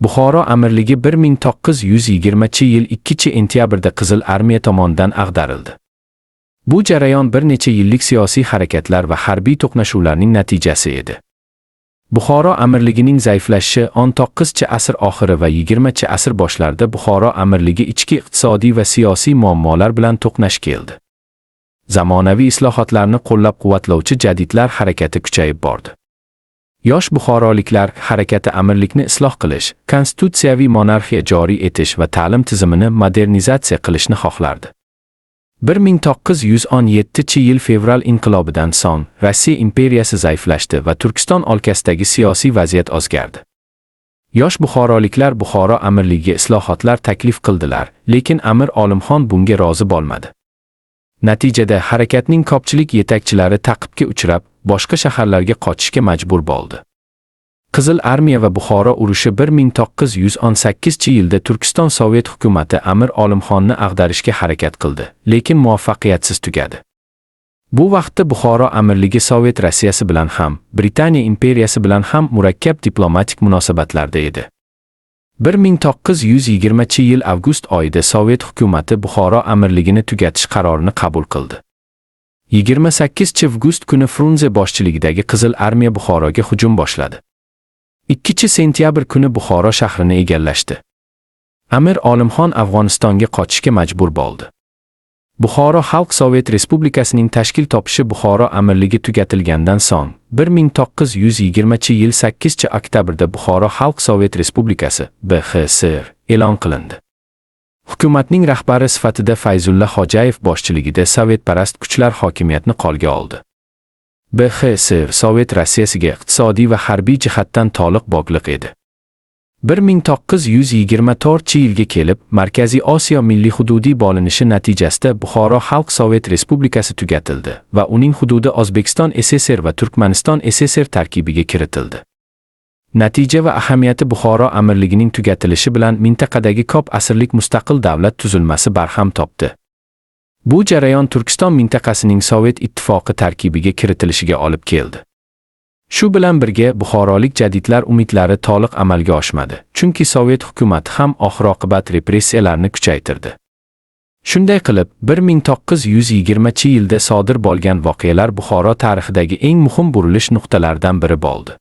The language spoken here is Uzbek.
Buxoro amirligi 1920-yil 2-sentyabrda Qizil armiya tomonidan ag'darildi. Bu jarayon bir necha yillik siyosiy harakatlar va harbiy to'qnashuvlarning natijasi edi. Buxoro amirligining zaiflashishi 19-asr oxiri va 20-asr boshlarida Buxoro amirligi ichki iqtisodiy va siyosiy muammolar bilan to'qnash keldi. Zamonaviy islohotlarni qo'llab-quvvatlovchi jadidlar harakati kuchayib bordi. Yosh buxoroliklar harakati amirlikni isloh qilish, konstitutsiyaviy monarxiya joriy etish va ta'lim tizimini modernizatsiya qilishni xohlardi. 1917-yil fevral inqilobidan so'ng Rossiya imperiyasi zaiflashdi va Turkiston o'lkasidagi siyosiy vaziyat o'zgardi. Yosh buxoroliklar Buxoro amirligiga islohotlar taklif qildilar, lekin Amir Olimxon bunga rozi bo'lmadi. Natijada harakatning ko'pchilik yetakchilari ta'qibga uchrab, boshqa shaharlarga qochishga majbur bo'ldi. Qizil armiya va Buxoro urushi 1918-yilda Turkiston Sovet hukumati Amir Olimxonni ag'darishga harakat qildi, lekin muvaffaqiyatsiz tugadi. Bu vaqtda Buxoro amirligi Sovet Rossiyasi bilan ham, Britaniya imperiyasi bilan ham murakkab diplomatik munosabatlarda edi. 1920-yil avgust oyida Sovet hukumati Buxoro amirligini tugatish qarorini qabul qildi. 28-avgust kuni Frunze boshchiligidagi Qizil armiya Buxoroga hujum boshladi. 2-sentyabr kuni Buxoro shahrini egallashdi. Amir Olimxon Afg'onistonga qochishga majbur bo'ldi. Buxoro Xalq Sovet Respublikasining tashkil topishi Buxoro amirligi tugatilgandan so'ng 1920-yil 8-oktyabrda Buxoro Xalq Sovet Respublikasi (BXSR) e'lon qilindi. Hukumatning rahbari sifatida Fayzulla Xo'jayev boshchiligida sovetparast kuchlar hokimiyatni qo'lga oldi. BXSR Sovet Rossiyasiga iqtisodiy va harbiy jihatdan to'liq bog'liq edi. 1924-yilga kelib, Markaziy Osiyo milliy hududiy bo'linishi natijasida Buxoro Xalq Sovet Respublikasi tugatildi va uning hududi O'zbekiston SSR va Turkmaniston SSR tarkibiga kiritildi. Natija va ahamiyati Buxoro amirligining tugatilishi bilan mintaqadagi ko'p asrlik mustaqil davlat tuzilmasi barham topdi. Bu jarayon Turkiston mintaqasining Sovet ittifoqi tarkibiga kiritilishiga olib keldi. Shu bilan birga buxorolik jadidlar umidlari to'liq amalga oshmadi, chunki Sovet hukumati ham oxir-oqibat repressiyalarni kuchaytirdi. Shunday qilib, 1920-yilda sodir bo'lgan voqealar Buxoro tarixidagi eng muhim burilish nuqtalaridan biri bo'ldi.